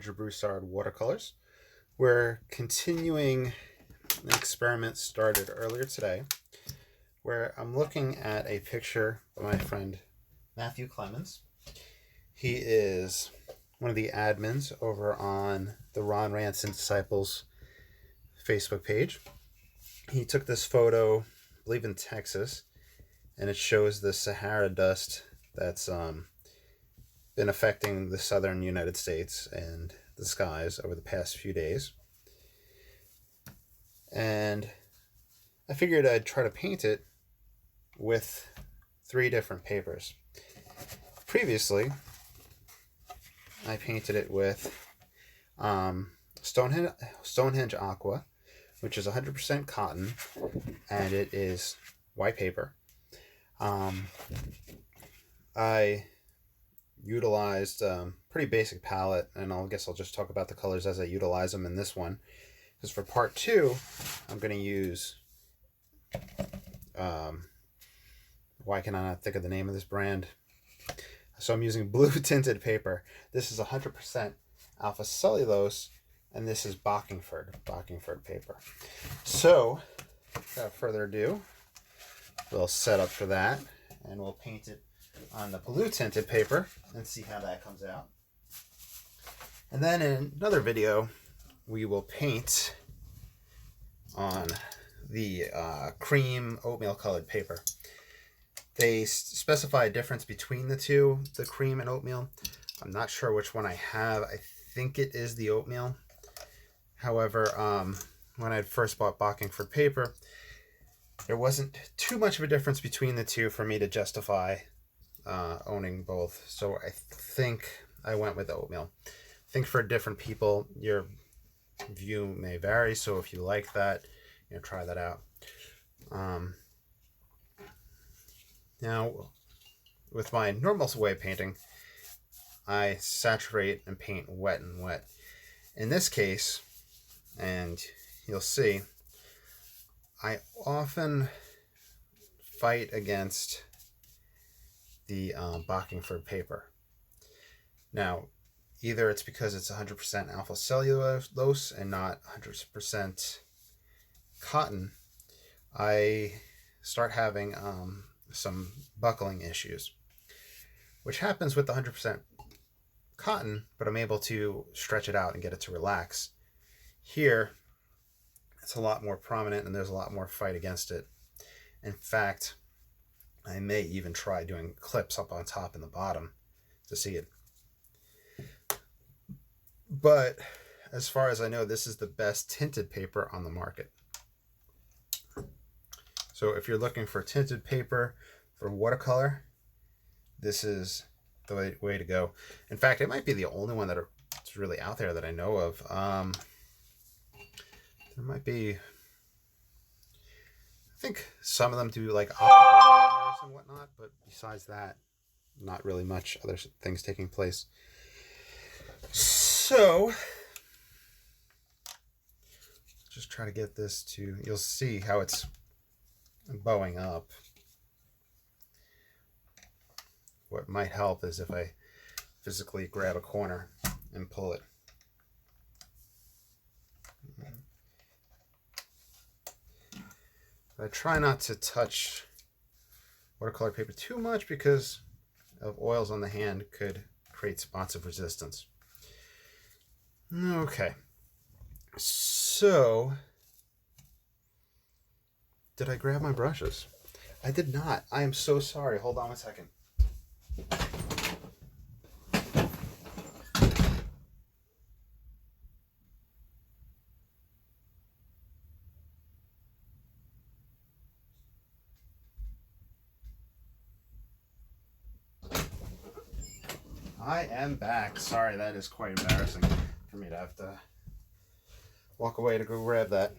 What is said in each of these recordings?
Andrew Broussard watercolors. We're continuing an experiment started earlier today where I'm looking at a picture of my friend Matthew Clemons. He is one of the admins over on the Ranson Disciples Facebook page. He took this photo, I believe in Texas, and it shows the Sahara dust that's been affecting the southern United States and the skies over the past few days. And I figured I'd try to paint it with 3 different papers. Previously, I painted it with Stonehenge Aqua, which is 100% cotton, and it is white paper. I utilized pretty basic palette, and I guess I'll just talk about the colors as I utilize them in this one. Because for part 2, I'm going to use, why can I not think of the name of this brand? So I'm using blue tinted paper. This is 100% alpha cellulose, and this is Bockingford paper. So, without further ado, we'll set up for that, and we'll paint it on the blue tinted paper and see how that comes out. And then in another video, we will paint on the cream oatmeal colored paper. They specify a difference between the two, the cream and oatmeal. I'm not sure which one I have. I think it is the oatmeal. However, when I first bought Bockingford paper, there wasn't too much of a difference between the two for me to justify owning both. So I think I went with oatmeal. I think for different people, your view may vary. So if you like that, try that out. Now, with my normal way of painting, I saturate and paint wet and wet. In this case, and you'll see, I often fight against the Bockingford paper. Now, either it's because it's 100% alpha cellulose and not 100% cotton, I start having some buckling issues, which happens with the 100% cotton, but I'm able to stretch it out and get it to relax. Here, it's a lot more prominent and there's a lot more fight against it. In fact, I may even try doing clips up on top and the bottom to see it. But as far as I know, this is the best tinted paper on the market. So if you're looking for tinted paper for watercolor, this is the way to go. In fact, it might be the only one that's really out there that I know of. There might be, I think some of them do like optical banners and whatnot, but besides that, not really much other things taking place. So, just try to get this to, you'll see how it's bowing up. What might help is if I physically grab a corner and pull it. But I try not to touch watercolor paper too much because of oils on the hand could create spots of resistance. Okay, so did I grab my brushes? I did not. I am so sorry. Hold on a second. I am back. Sorry, that is quite embarrassing for me to have to walk away to go grab that.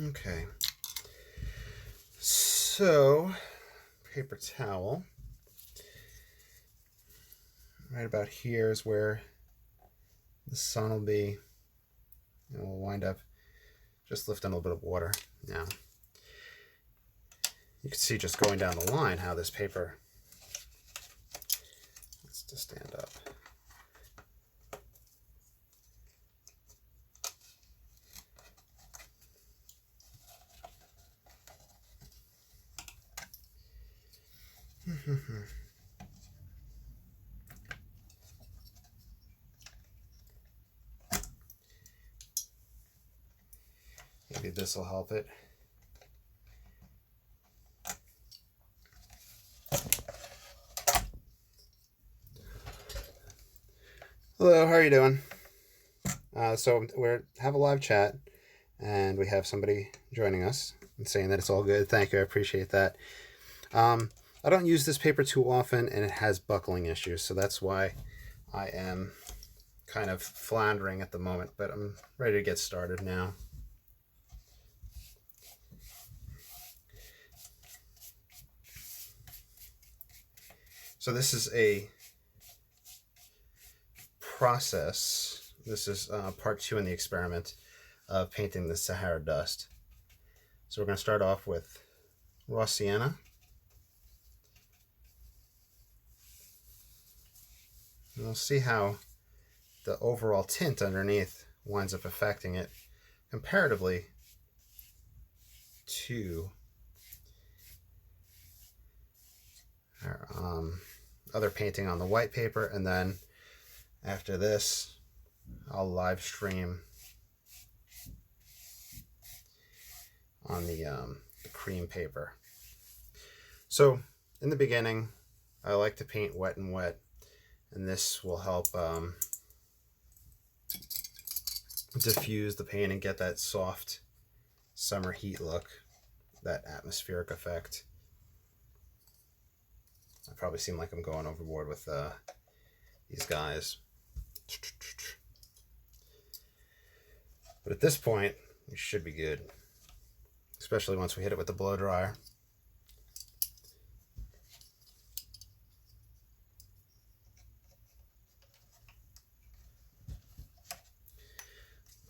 Okay. So, paper towel. Right about here is where the sun will be. And we'll wind up just lifting a little bit of water. Now, you can see just going down the line how this paper, let's just stand up. Maybe this will help it. Hello, how are you doing? So we have a live chat, and we have somebody joining us and saying that it's all good. Thank you, I appreciate that. I don't use this paper too often, and it has buckling issues, so that's why I am kind of floundering at the moment, but I'm ready to get started now. So this is a process. This is part 2 in the experiment of painting the Sahara dust. So we're going to start off with raw sienna. And we'll see how the overall tint underneath winds up affecting it comparatively to our other painting on the white paper. And then after this, I'll live stream on the cream paper. So in the beginning, I like to paint wet and wet, and this will help diffuse the paint and get that soft summer heat look, that atmospheric effect. I probably seem like I'm going overboard with these guys. But at this point, we should be good, especially once we hit it with the blow dryer.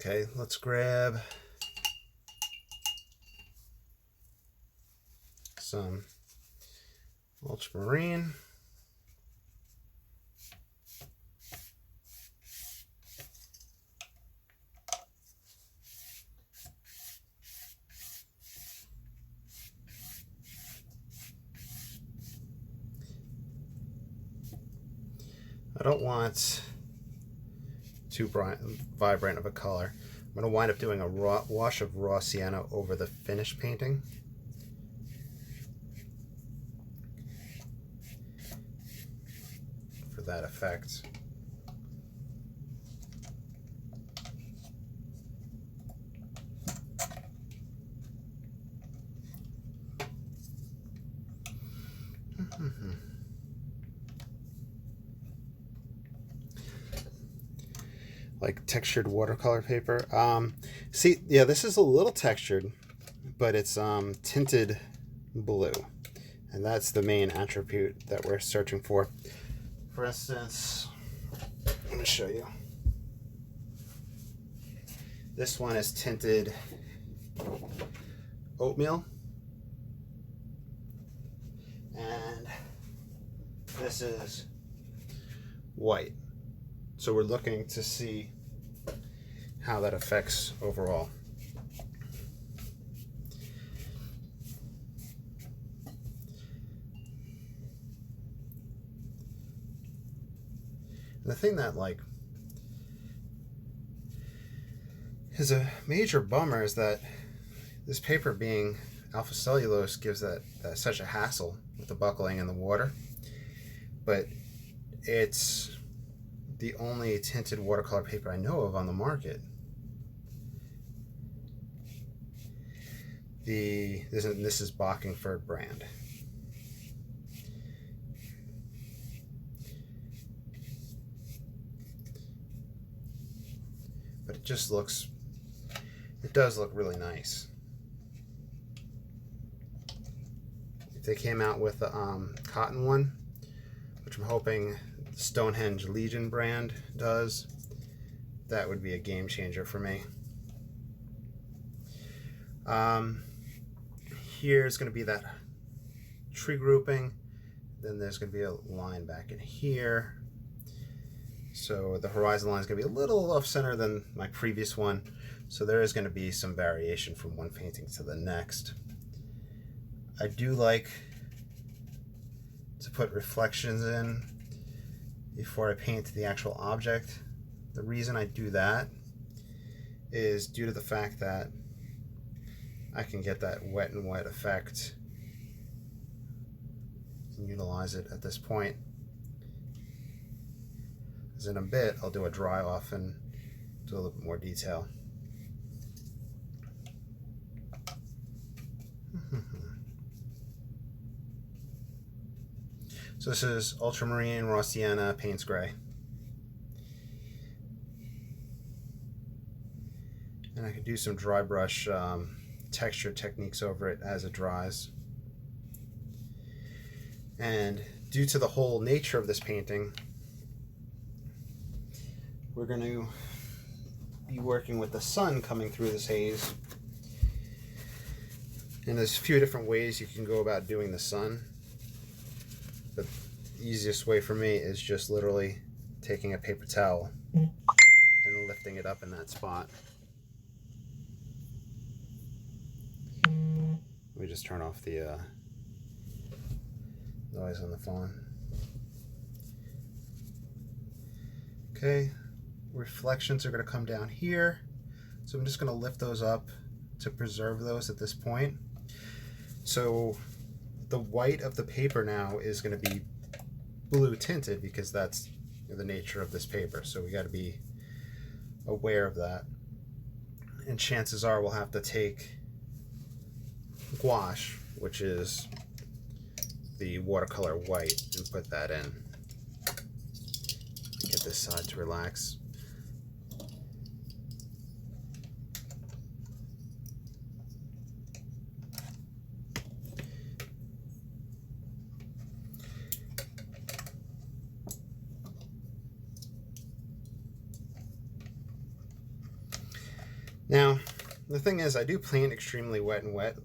Okay, let's grab some ultramarine. I don't want too vibrant of a color. I'm going to wind up doing a wash of raw sienna over the finished painting. For that effect. Like textured watercolor paper. See, yeah, this is a little textured, but it's tinted blue, and that's the main attribute that we're searching for. For instance, I'm going to show you. This one is tinted oatmeal, and this is white. So we're looking to see how that affects overall. And the thing that is a major bummer is that this paper being alpha cellulose gives that such a hassle with the buckling and the water, but it's the only tinted watercolor paper I know of on the market. This is Bockingford brand. But it just looks, it does look really nice. If they came out with a cotton one, which I'm hoping Stonehenge Legion brand does, that would be a game changer for me. Here's going to be that tree grouping, then there's going to be a line back in here, so the horizon line is going to be a little off center than my previous one, so there is going to be some variation from one painting to the next. I do like to put reflections in before I paint the actual object. The reason I do that is due to the fact that I can get that wet and wet effect and utilize it at this point. Because in a bit I'll do a dry off and do a little bit more detail. So this is Ultramarine Raw Sienna Payne's Gray. And I can do some dry brush texture techniques over it as it dries. And due to the whole nature of this painting, we're going to be working with the sun coming through this haze. And there's a few different ways you can go about doing the sun. But the easiest way for me is just literally taking a paper towel and lifting it up in that spot. Let me just turn off the noise on the phone. Okay, reflections are going to come down here. So I'm just going to lift those up to preserve those at this point. So the white of the paper now is going to be blue tinted because that's the nature of this paper. So we got to be aware of that. And chances are we'll have to take gouache, which is the watercolor white, and put that in. Get this side to relax. Now, the thing is, I do paint extremely wet and wet.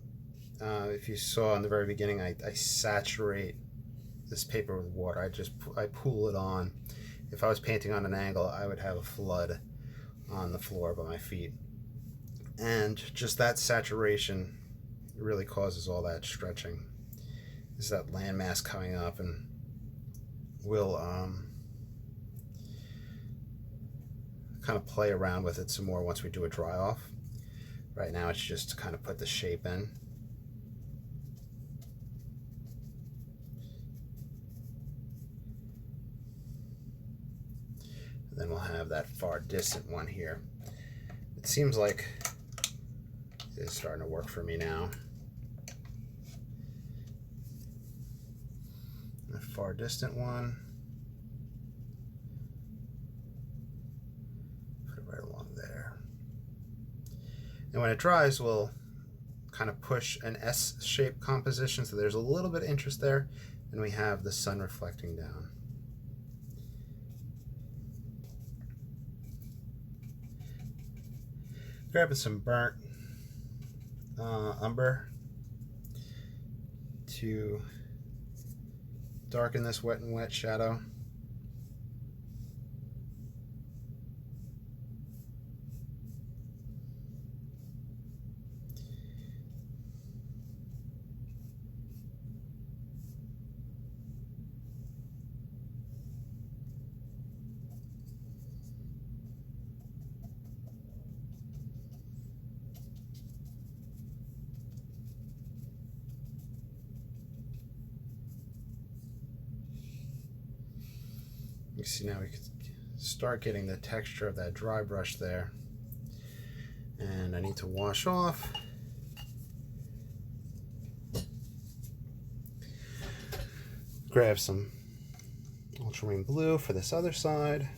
If you saw in the very beginning, I saturate this paper with water. I pool it on. If I was painting on an angle, I would have a flood on the floor by my feet. And just that saturation really causes all that stretching. Is that landmass coming up, and we'll kind of play around with it some more once we do a dry off. Right now it's just to kind of put the shape in. And then we'll have that far distant one here. It seems like it's starting to work for me now. The far distant one. Right along there. And when it dries, we'll kind of push an S-shaped composition, so there's a little bit of interest there, and we have the sun reflecting down. Grabbing some burnt umber to darken this wet and wet shadow. You see now we can start getting the texture of that dry brush there. And I need to wash off. Grab some ultramarine blue for this other side.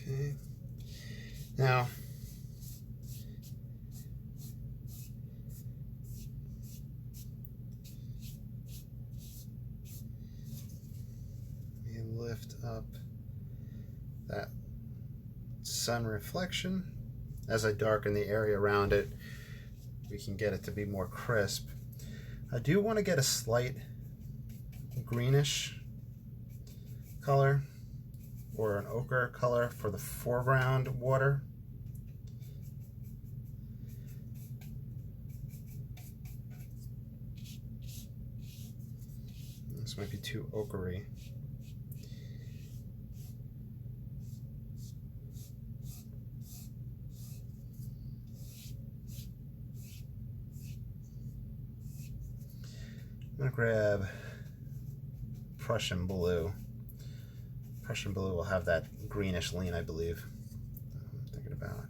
Okay. Now, we lift up that sun reflection. As I darken the area around it, we can get it to be more crisp. I do want to get a slight greenish color or an ochre color for the foreground water. This might be too ochre-y. I'm going to grab Prussian blue. Prussian blue will have that greenish lean, I believe. I'm thinking about.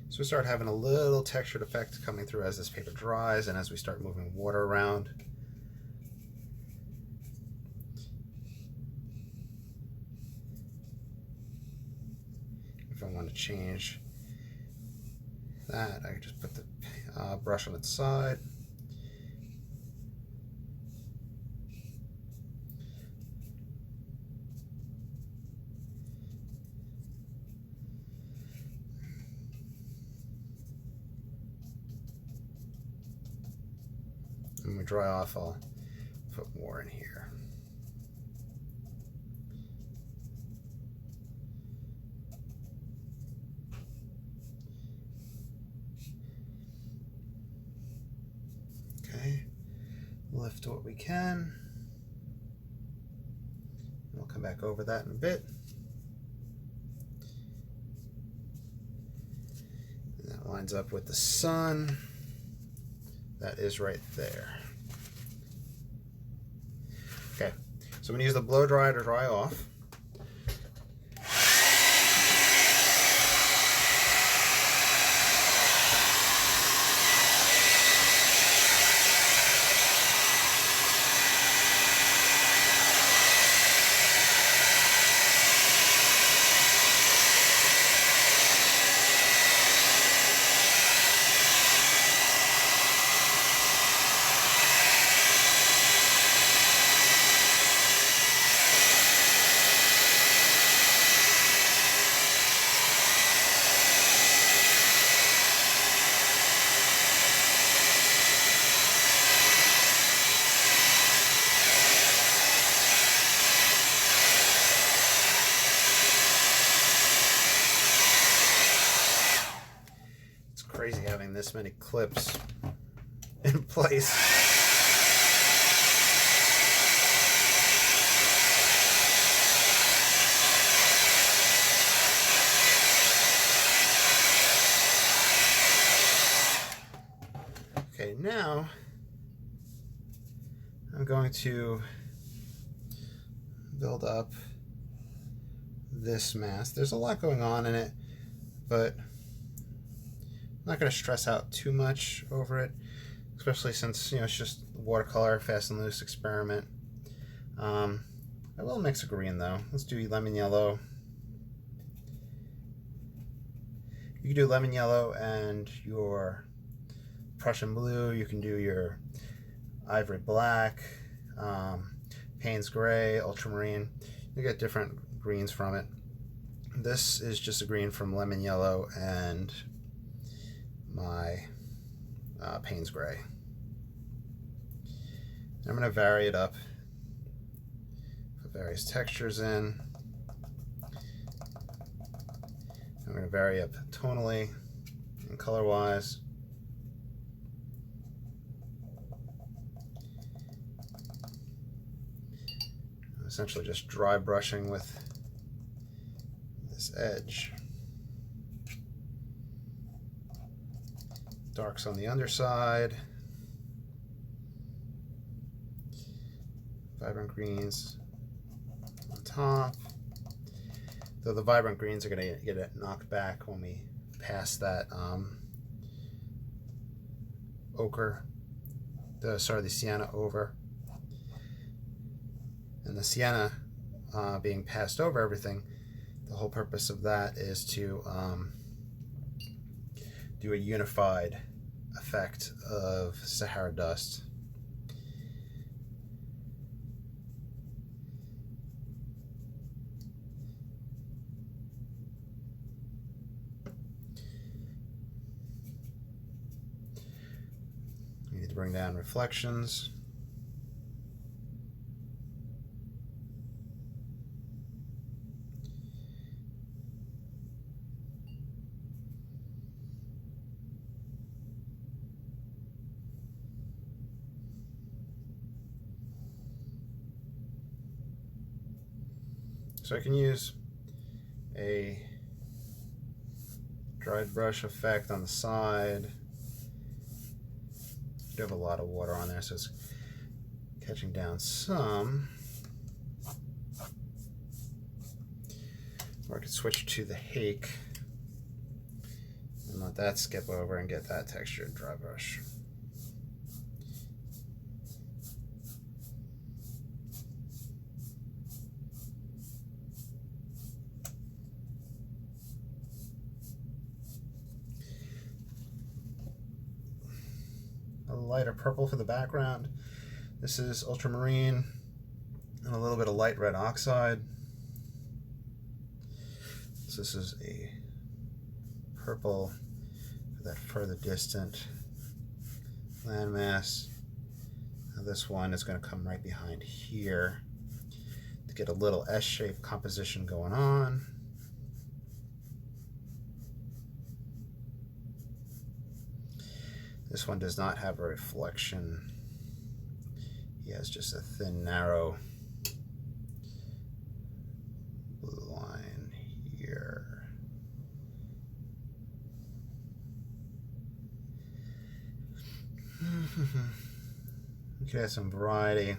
So we start having a little textured effect coming through as this paper dries and as we start moving water around. If I want to change that, I can just put the brush on its side. When we dry off, I'll put more in here. Okay, lift what we can. We'll come back over that in a bit. And that lines up with the sun. That is right there. Okay, so I'm going to use the blow dryer to dry off. Crazy having this many clips in place. Okay, now I'm going to build up this mask. There's a lot going on in it, but I'm not going to stress out too much over it, especially since, you know, it's just watercolor, fast and loose experiment. I will mix a green though. Let's do lemon yellow. You can do lemon yellow and your Prussian blue. You can do your ivory black, Payne's gray, ultramarine. You get different greens from it. This is just a green from lemon yellow and my Payne's gray. I'm going to vary it up, put various textures in. I'm going to vary up tonally and color wise. I'm essentially just dry brushing with this edge. Darks on the underside, vibrant greens on top. Though the vibrant greens are going to get it knocked back when we pass that ochre, the sienna over. And the sienna being passed over everything, the whole purpose of that is to do a unified effect of Sahara dust. bring down reflections. So I can use a dried brush effect on the side. You have a lot of water on there, so it's catching down some. Or I could switch to the hake and let that skip over and get that textured dry brush. A lighter purple for the background. This is ultramarine and a little bit of light red oxide. So this is a purple for that further distant landmass. Now this one is going to come right behind here to get a little S-shaped composition going on. This one does not have a reflection. He has just a thin, narrow blue line here. You could add some variety.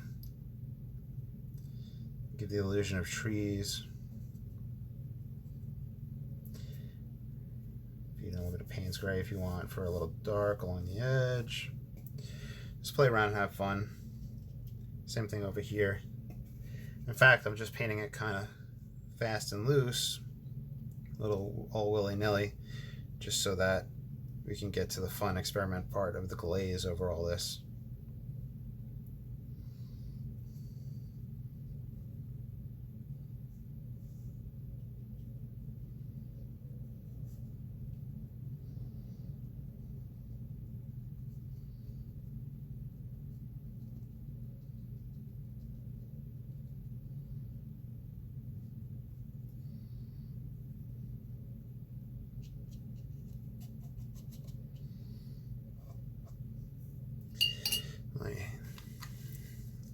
Give the illusion of trees. A little bit of Payne's gray if you want for a little dark along the edge. Just play around and have fun. Same thing over here. In fact, I'm just painting it kind of fast and loose, a little all willy-nilly, just so that we can get to the fun experiment part of the glaze over all this.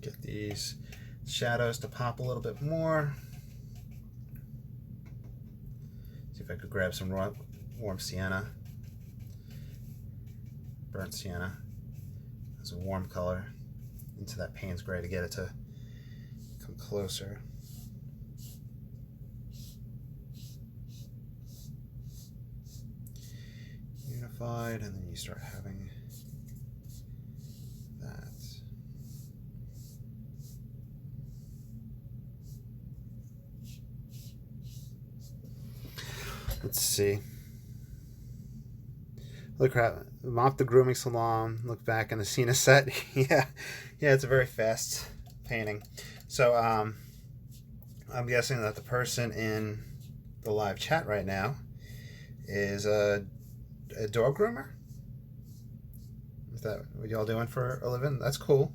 Get these shadows to pop a little bit more. See if I could grab some warm sienna, burnt sienna as a warm color into that Payne's gray to get it to come closer. Unified, and then you start having that. Let's see. Look, I'm off the grooming salon. Look back in the scene set. yeah, it's a very fast painting. So I'm guessing that the person in the live chat right now is a dog groomer. Is that what y'all doing for a living? That's cool.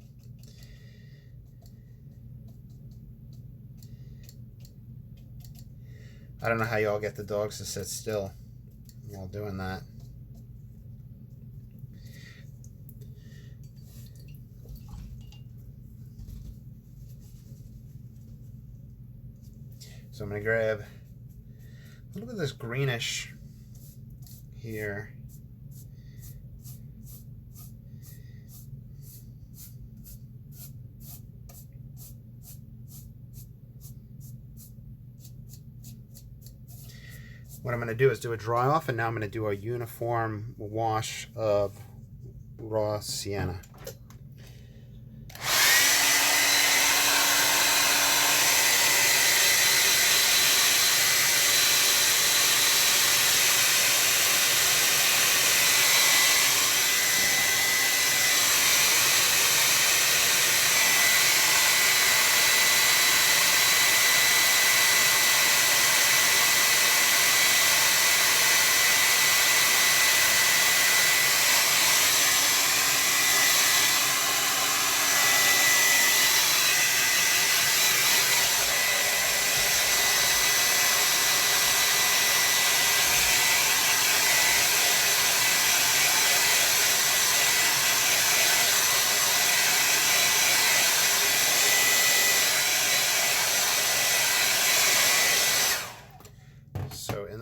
I don't know how y'all get the dogs to sit still while doing that. So I'm going to grab a little bit of this greenish here. What I'm going to do is do a dry off, and now I'm going to do a uniform wash of raw sienna.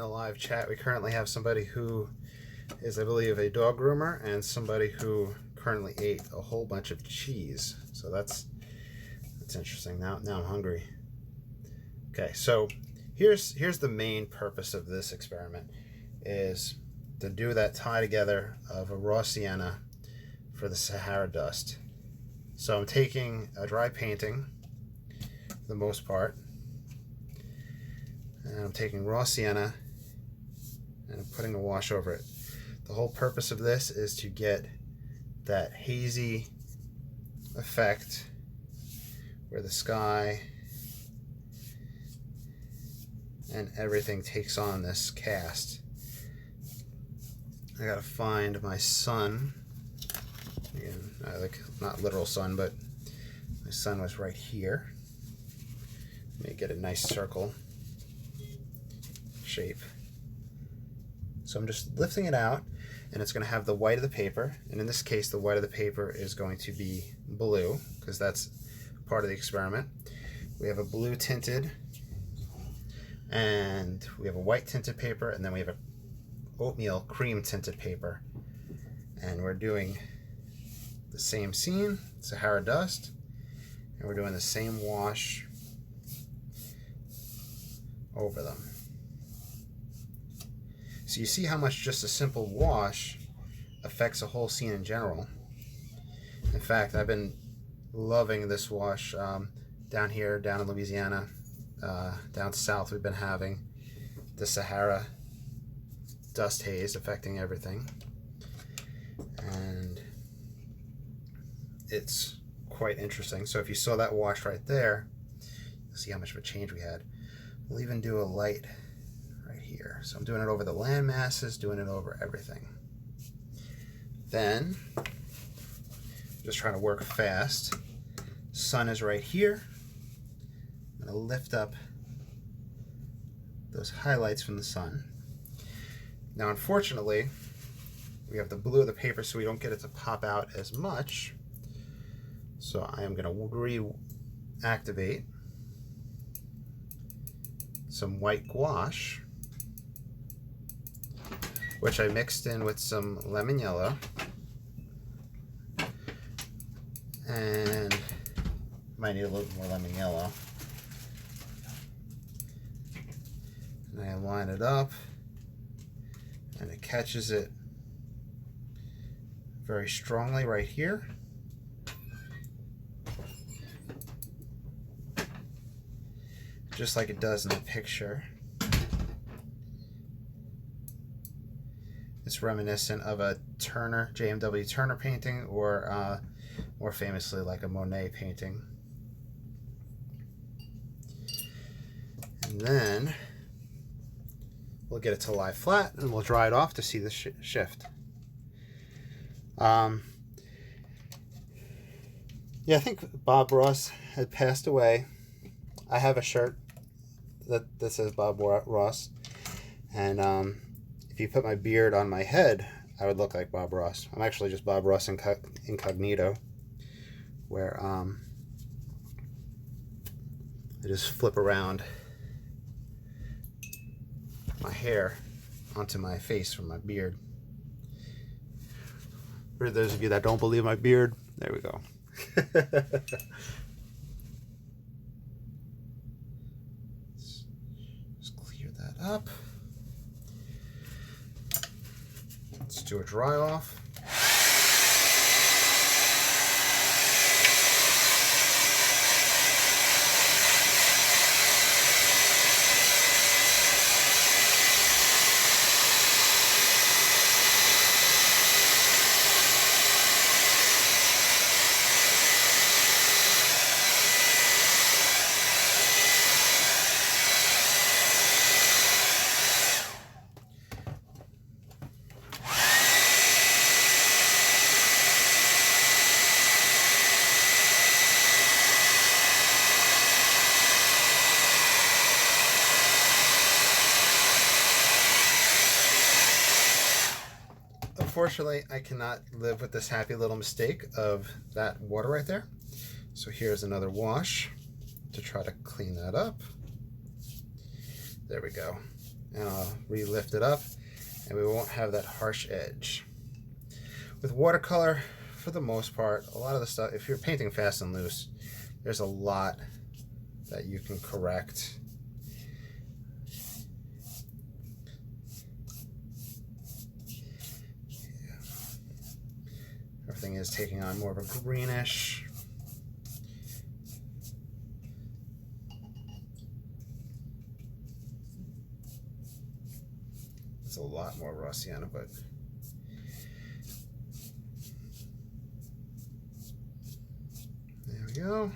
a live chat. We currently have somebody who is, I believe, a dog groomer and somebody who currently ate a whole bunch of cheese. So that's interesting. Now I'm hungry. Okay, so here's the main purpose of this experiment, is to do that tie together of a raw sienna for the Sahara dust. So I'm taking a dry painting for the most part, and I'm taking raw sienna and I'm putting a wash over it. The whole purpose of this is to get that hazy effect where the sky and everything takes on this cast. I gotta find my sun. Again, like not literal sun, but my sun was right here. Let me get a nice circle shape. So I'm just lifting it out, and it's going to have the white of the paper, and in this case the white of the paper is going to be blue because that's part of the experiment. We have a blue tinted, and we have a white tinted paper, and then we have a oatmeal cream tinted paper, and we're doing the same scene, Sahara dust, and we're doing the same wash over them. So you see how much just a simple wash affects a whole scene in general. In fact, I've been loving this wash down here, down in Louisiana, down south. We've been having the Sahara dust haze affecting everything, and it's quite interesting. So if you saw that wash right there, you'll see how much of a change we had. We'll even do a light right here. So I'm doing it over the land masses, doing it over everything. Then, just trying to work fast. Sun is right here. I'm going to lift up those highlights from the sun. Now, unfortunately, we have the blue of the paper, so we don't get it to pop out as much. So I am going to reactivate some white gouache, which I mixed in with some lemon yellow, and might need a little more lemon yellow. And I line it up, and it catches it very strongly right here. Just like it does in the picture. It's reminiscent of a Turner, J.M.W. Turner painting, or more famously like a Monet painting. And then we'll get it to lie flat and we'll dry it off to see the shift. Yeah, I think Bob Ross had passed away. I have a shirt that says Bob Ross, and if you put my beard on my head, I would look like Bob Ross. I'm actually just Bob Ross incognito, where I just flip around my hair onto my face from my beard. For those of you that don't believe my beard, there we go. Up. Let's do a dry off. Unfortunately, I cannot live with this happy little mistake of that water right there. So here's another wash to try to clean that up. There we go. and I'll re-lift it up, and we won't have that harsh edge. With watercolor, for the most part, a lot of the stuff, if you're painting fast and loose, there's a lot that you can correct. Everything is taking on more of a greenish. It's a lot more rusty on it, but there we go.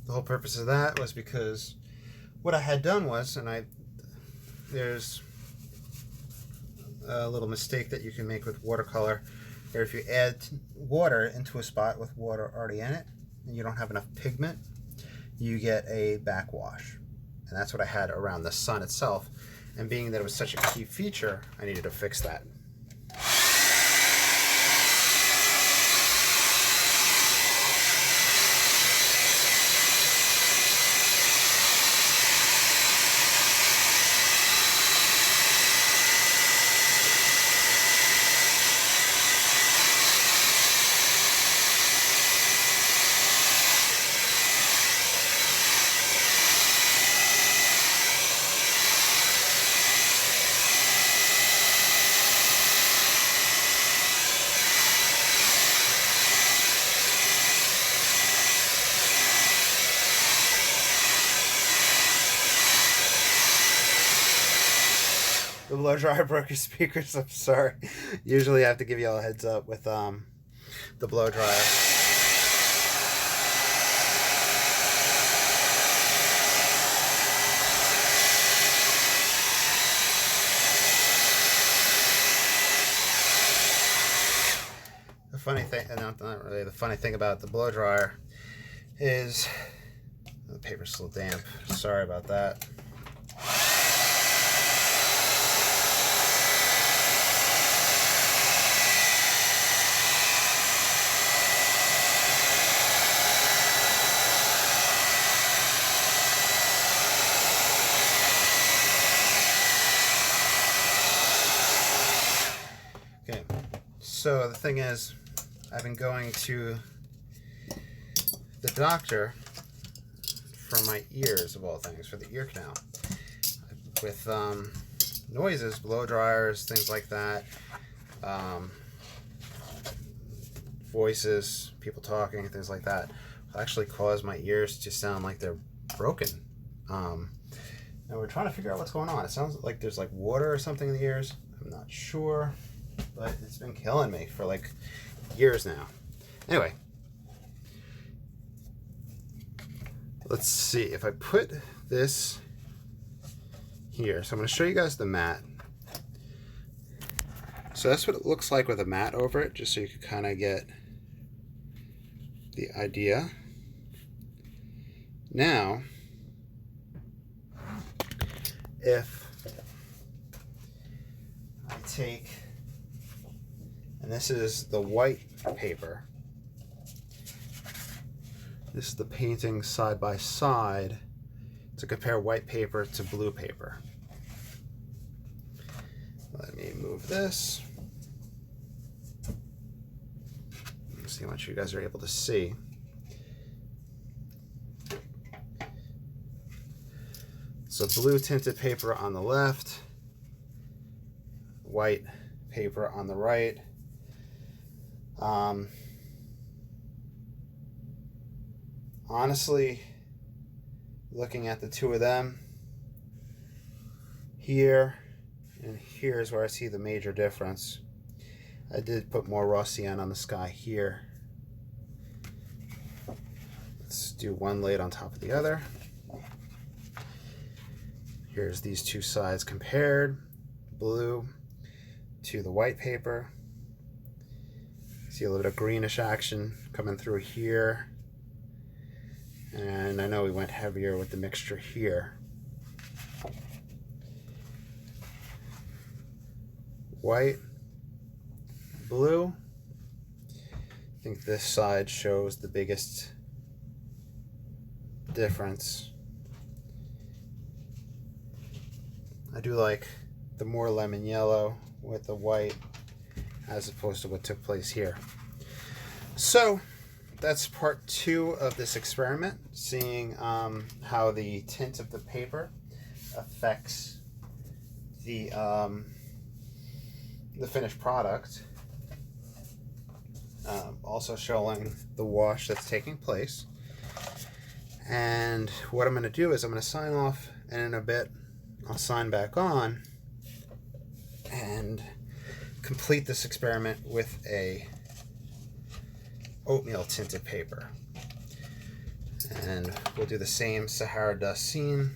The whole purpose of that was because what I had done was, there's a little mistake that you can make with watercolor, where if you add water into a spot with water already in it, and you don't have enough pigment, you get a backwash. And that's what I had around the sun itself. And being that it was such a key feature, I needed to fix that. The blow dryer broke your speakers. I'm sorry. Usually I have to give you all a heads up with the blow dryer. The funny thing, not really the funny thing about the blow dryer is the paper's still damp. Sorry about that. Okay, so the thing is, I've been going to the doctor for my ears, of all things, for the ear canal. With noises, blow dryers, things like that, voices, people talking, things like that, will actually cause my ears to sound like they're broken. Now we're trying to figure out what's going on. It sounds like there's like water or something in the ears. I'm not sure, but it's been killing me for like years now. Anyway, let's see if I put this here. So I'm going to show you guys the mat. So that's what it looks like with a mat over it, just so you can kind of get the idea. Now, if I take, and this is the white paper, this is the painting side by side to compare white paper to blue paper. Let me move this. Let's see how much you guys are able to see. So blue tinted paper on the left, white paper on the right. Honestly, looking at the two of them, here and here is where I see the major difference. I did put more raw cyan on the sky here. Let's do one laid on top of the other. Here's these two sides compared, blue to the white paper. See a little bit of greenish action coming through here. And I know we went heavier with the mixture here. White, blue. I think this side shows the biggest difference. I do like the more lemon yellow with the white as opposed to what took place here. So that's part 2 of this experiment, seeing how the tint of the paper affects the finished product. Also showing the wash that's taking place. And what I'm going to do is I'm going to sign off, and in a bit I'll sign back on and complete this experiment with a oatmeal tinted paper. And we'll do the same Sahara dust scene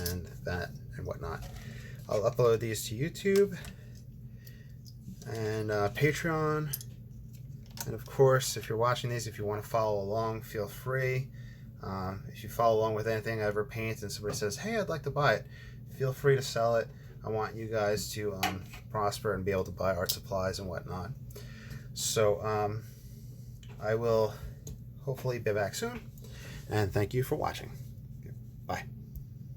and that and whatnot. I'll upload these to YouTube and Patreon. And of course, if you're watching these, if you want to follow along, feel free. If you follow along with anything I ever paint and somebody says, hey, I'd like to buy it, feel free to sell it. I want you guys to prosper and be able to buy art supplies and whatnot. So I will hopefully be back soon. And thank you for watching. Bye.